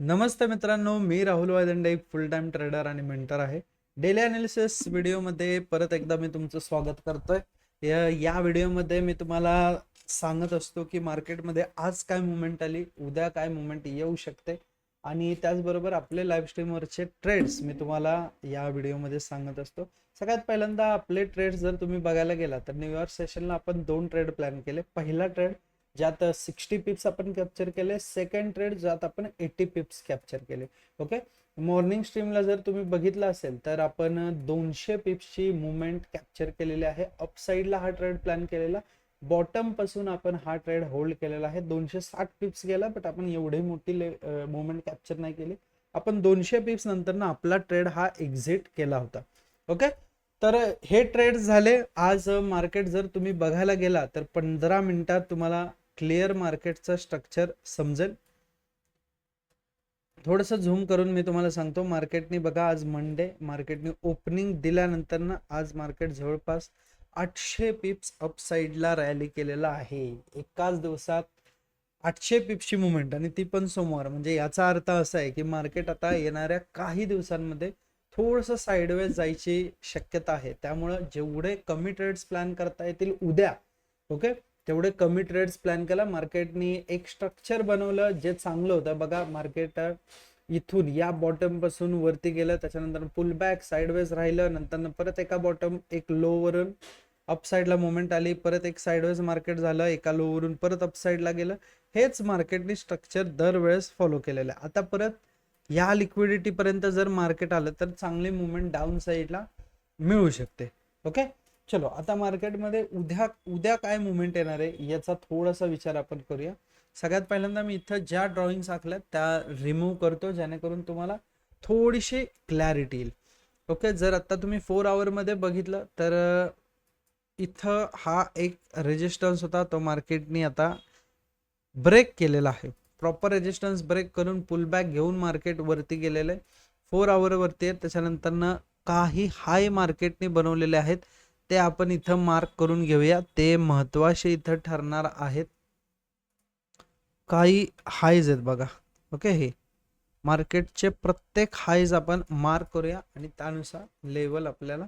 नमस्ते मित्रांनो, मी राहुल वायदंडे, एक फुल time trader आणि मेंटर आहे. डेली अनालिसिस व्हिडिओमध्ये परत एकदा मी तुमचं स्वागत करतोय. या व्हिडिओमध्ये मी तुम्हाला सांगत असतो की मार्केटमध्ये आज काय मुवमेंट आली, उद्या काय मुवमेंट येऊ शकते आणि त्याचबरोबर आपले लाईव्ह स्ट्रीमवरचे ट्रेड्स मी तुम्हाला या व्हिडिओमध्ये सांगत असतो. सगळ्यात पहिल्यांदा आपले ट्रेड्स जर तुम्ही बघायला गेला तर न्यूयॉर्क सेशनला आपण 2 ट्रेड प्लॅन केले. पहिला ट्रेड ज्यात 60 पिप्स आपण कॅप्चर केले, सेकंड ट्रेड ज्यात आपण 80 पिप्स कॅप्चर केले. ओके, मॉर्निंग स्ट्रीमला जर तुम्ही बघितलं असेल तर आपण 200 पिप्सची मुवमेंट कॅप्चर केलेली आहे. अपसाईडला हा ट्रेड प्लॅन केलेला, बॉटम पासून आपण हा ट्रेड होल्ड केलेला आहे. 260 पिप्स गेला, बट आपण एवढी मोठी मुवमेंट कॅप्चर नाही केली. आपण 200 पिप्स नंतर ना आपला ट्रेड हा एक्झिट केला होता. ओके, तर हे ट्रेड झाले. आज मार्केट जर तुम्ही बघायला गेला तर 15 मिनिटात तुम्हाला क्लिअर मार्केटचं स्ट्रक्चर समजेल. थोडंसं झूम करून मी तुम्हाला सांगतो. मार्केटने बघा, आज मंडे, मार्केटने ओपनिंग दिल्यानंतर ना आज मार्केट जवळपास 800 पिप्स अपसाईडला रॅली केलेला आहे. एकाच दिवसात 800 पिप्सची मुवमेंट, आणि ती पण सोमवार. म्हणजे याचा अर्थ असा आहे की मार्केट आता येणाऱ्या काही दिवसांमध्ये थोडंसं साईडवेज जायची शक्यता आहे. त्यामुळं जेवढे कमी ट्रेड्स प्लॅन करता येतील उद्या, ओके, तेवढे कमी ट्रेड्स प्लॅन केला. मार्केटनी एक स्ट्रक्चर बनवलं जे चांगलं होतं. बघा, मार्केट इथून या बॉटम पासून वरती गेलं, त्याच्यानंतर पुल बॅक साईडवेज राहिलं, नंतर परत एका बॉटम एक लो वरून अपसाईडला मुवमेंट आली, परत एक साईडवेज मार्केट झालं, एका लो वरून परत अपसाईडला गेलं. हेच मार्केटनी स्ट्रक्चर दरवेळेस फॉलो केलेलं आहे. आता परत या लिक्विडिटी पर्यंत जर मार्केट आलं तर चांगली मुवमेंट डाऊन साईडला मिळू शकते. ओके, चलो आता मार्केटमध्ये उद्या उद्या काय मुवमेंट येणार आहे याचा थोडासा विचार आपण करूया. सगळ्यात पहिल्यांदा मी इथं ज्या ड्रॉइंग्स आखल्यात त्या रिमूव्ह करतो, जेणेकरून तुम्हाला थोडीशी क्लॅरिटी येईल. ओके, जर आता तुम्ही 4 आवरमध्ये बघितलं तर इथं हा एक रेजिस्टन्स होता, तो मार्केटनी आता ब्रेक केलेला आहे. प्रॉपर रेजिस्टन्स ब्रेक करून पुलबॅक घेऊन मार्केट वरती गेलेलं आहे. 4 आवरवरती आहे. त्याच्यानंतर काही हाय मार्केटने बनवलेले आहेत, ते आपण इथं मार्क करून घेऊया. ते महत्वाचे इथं ठरणार आहेत. काही हायज आहेत बघा. ओके, हे मार्केटचे प्रत्येक हायज आपण मार्क करूया आणि त्यानुसार लेवल आपल्याला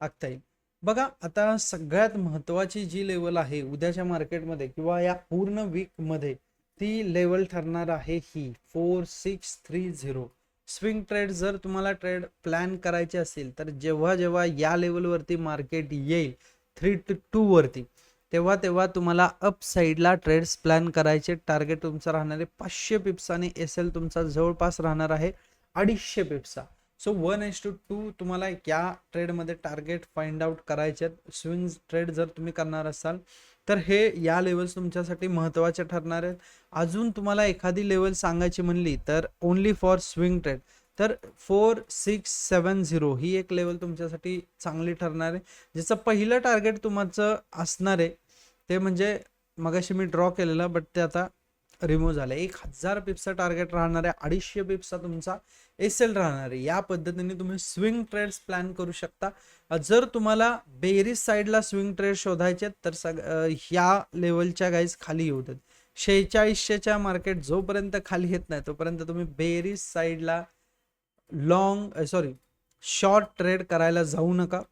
आखता येईल. बघा, आता सगळ्यात महत्वाची जी लेवल आहे उद्याच्या मार्केटमध्ये किंवा या पूर्ण वीकमध्ये, ती लेवल ठरणार आहे ही 4630. स्विंग ट्रेड जर तुम्हाला ट्रेड प्लॅन करायचे असेल तर जेव्हा जेव्हा या लेवलवरती मार्केट येईल 3 to 2 वरती, तेव्हा तेव्हा तुम्हाला अप साईडला ट्रेड्स प्लॅन करायचे. टार्गेट तुमचा राहणार आहे 500 पिप्स आणि एस एल तुमचा जवळपास राहणार आहे 250 पिप्सचा. सो 1:2 तुम्हाला या ट्रेडमध्ये टार्गेट फाइंड आउट करायचे. स्विंग ट्रेड जर तुम्ही करणार असाल तर हे या लेवल्स तुमच्यासाठी महत्त्वाचे ठरणार आहेत. अजून तुम्हाला एखादी लेवल सांगायची म्हणली तर ओनली फॉर स्विंग ट्रेड तर 4670 ही एक लेवल तुमच्यासाठी चांगली ठरणार आहे, ज्याचं पहिलं टार्गेट तुमचं असणार आहे ते म्हणजे मगाशी मी ड्रॉ केलेलं, बट ते आता रिमूव्ह झालं. 1000 पिप्सचा टार्गेट राहणार आहे, 250 पिप्सचा तुमचा एस एल राहणार आहे. या पद्धतीने तुम्ही स्विंग ट्रेड्स प्लॅन करू शकता. जर तुम्हाला बेरीज साईडला स्विंग ट्रेड शोधायचे तर ह्या लेवलच्या गाईज खाली येऊ देत. 4600च्या मार्केट जोपर्यंत खाली येत नाही तोपर्यंत तुम्ही बेरीज साईडला शॉर्ट ट्रेड करायला जाऊ नका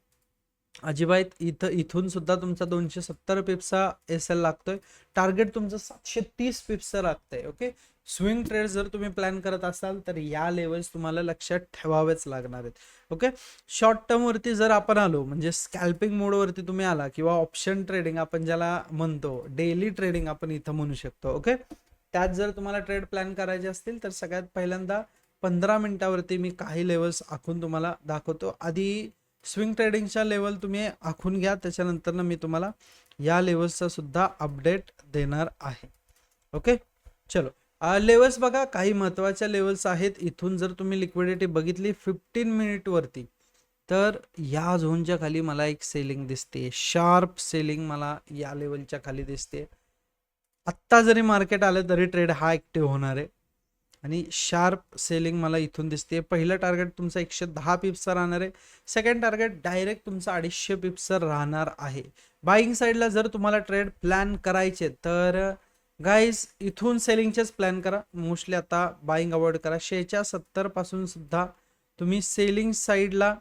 अजिबात. इथून सुद्धा तुमचा 270 पिप्सचा एस एल लागतोय. टार्गेट तुमचं 730 पिप्सचं लागतंय. ओके, स्विंग ट्रेड जर तुम्ही प्लॅन करत असाल तर या लेवल्स तुम्हाला लक्षात ठेवावेच लागणार आहेत. ओके, शॉर्ट टर्म वरती जर आपण आलो, म्हणजे स्कॅल्पिंग मोडवरती तुम्ही आला, किंवा ऑप्शन ट्रेडिंग आपण ज्याला म्हणतो, डेली ट्रेडिंग आपण इथं म्हणू शकतो. ओके, त्यात जर तुम्हाला ट्रेड प्लॅन करायचे असतील तर सगळ्यात पहिल्यांदा 15 मिनिटावरती मी काही लेवल्स आखून तुम्हाला दाखवतो. आधी स्विंग ट्रेडिंगच्या लेवल तुम्ही आखून घ्या, त्याच्यानंतर मी तुम्हाला या लेवल्सचा सुद्धा अपडेट देणार आहे. ओके, चलो लेवल्स बघा, काही महत्वाच्या लेवल्स आहेत. इथून जर तुम्ही लिक्विडिटी बघितली 15 मिनिट वरती, तर या झोनच्या खाली मला एक सेलिंग दिसते, शार्प सेलिंग मला या लेवलच्या खाली दिसते. आत्ता जरी मार्केट आलं तरी ट्रेड हा ऍक्टिव्ह होणार आहे आणि शार्प सेलिंग मला इथून दिसते. पहिलं टार्गेट तुमचा 110 पिप्सचा राहणार आहे. सेकंड टार्गेट डायरेक्ट तुमचा 250 पिप्सचा राहणार आहे. बाईंग साईडला जर तुम्हाला ट्रेड प्लॅन करायचे तर गाईज इथून सेलिंगचेच प्लॅन करा. मोस्टली आता बाईंग अवॉइड करा. 170 पासून सुद्धा तुम्ही सेलिंग साईडला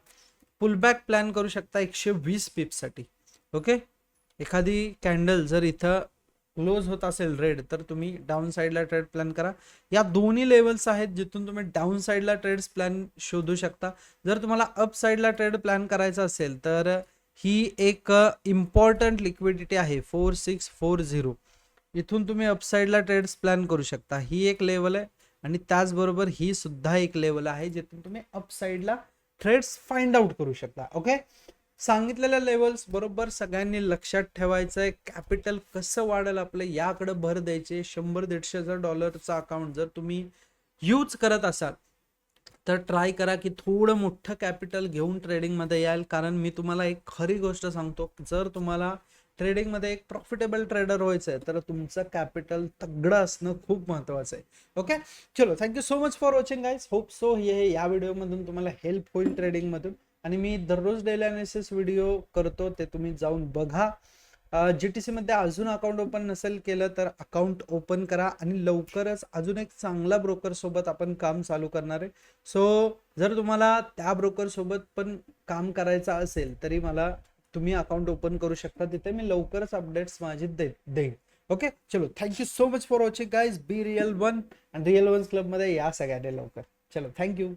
पुलबॅक प्लॅन करू शकता 120 पिप्ससाठी. ओके, एखादी कॅन्डल जर इथं क्लोज होत असेल रेड, तर तुम्ही डाऊन साईडला ट्रेड प्लॅन करा. या दोन्ही लेवल्स आहेत जिथून तुम्ही डाऊन साईडला ट्रेड्स प्लॅन शोधू शकता. जर तुम्हाला अप साईडला ट्रेड प्लॅन करायचा असेल तर ही एक इम्पॉर्टंट लिक्विडिटी आहे 4640. इथून तुम्ही अपसाईडला ट्रेड्स प्लॅन करू शकता. ही एक लेवल आहे आणि त्याचबरोबर ही सुद्धा एक लेवल आहे जिथून तुम्ही अपसाईडला ट्रेड्स फाइंड आउट करू शकता. ओके, सांगितलेल्या लेवल्स बरोबर सगळ्यांनी लक्षात ठेवायचं आहे. कॅपिटल कसं वाढेल आपलं याकडे भर द्यायचे. 100-150 डॉलरचा अकाउंट जर तुम्ही यूज करत असाल तर ट्राय करा की थोडं मोठं कॅपिटल घेऊन ट्रेडिंगमध्ये याल. कारण मी तुम्हाला एक खरी गोष्ट सांगतो, जर तुम्हाला ट्रेडिंगमध्ये एक प्रॉफिटेबल ट्रेडर व्हायचं आहे तर तुमचं कॅपिटल तगडं असणं खूप महत्त्वाचं आहे. ओके, चलो, thank you so much for watching guys. Hope so हे या व्हिडिओमधून तुम्हाला हेल्प होईल ट्रेडिंगमधून. आणि मी दररोज डेली अनालिसिस व्हिडिओ करतो, ते तुम्ही जाऊन बघा. GTC मध्ये अजून अकाउंट ओपन नसेल केलं तर अकाउंट ओपन करा आणि लवकरच अजून एक चांगला ब्रोकर सोबत आपण काम चालू करणार आहे. सो जर तुम्हाला त्या ब्रोकर सोबत पण काम करायचं असेल तरी मला तुम्ही अकाउंट ओपन करू शकता. तिथे मी लवकरच अपडेट्स माझे देईन. ओके, चलो, thank you so much for watching guys. Be real one आणि रियल वन्स क्लब मध्ये या सगळ्यांनी लवकर. चलो, थँक्यू.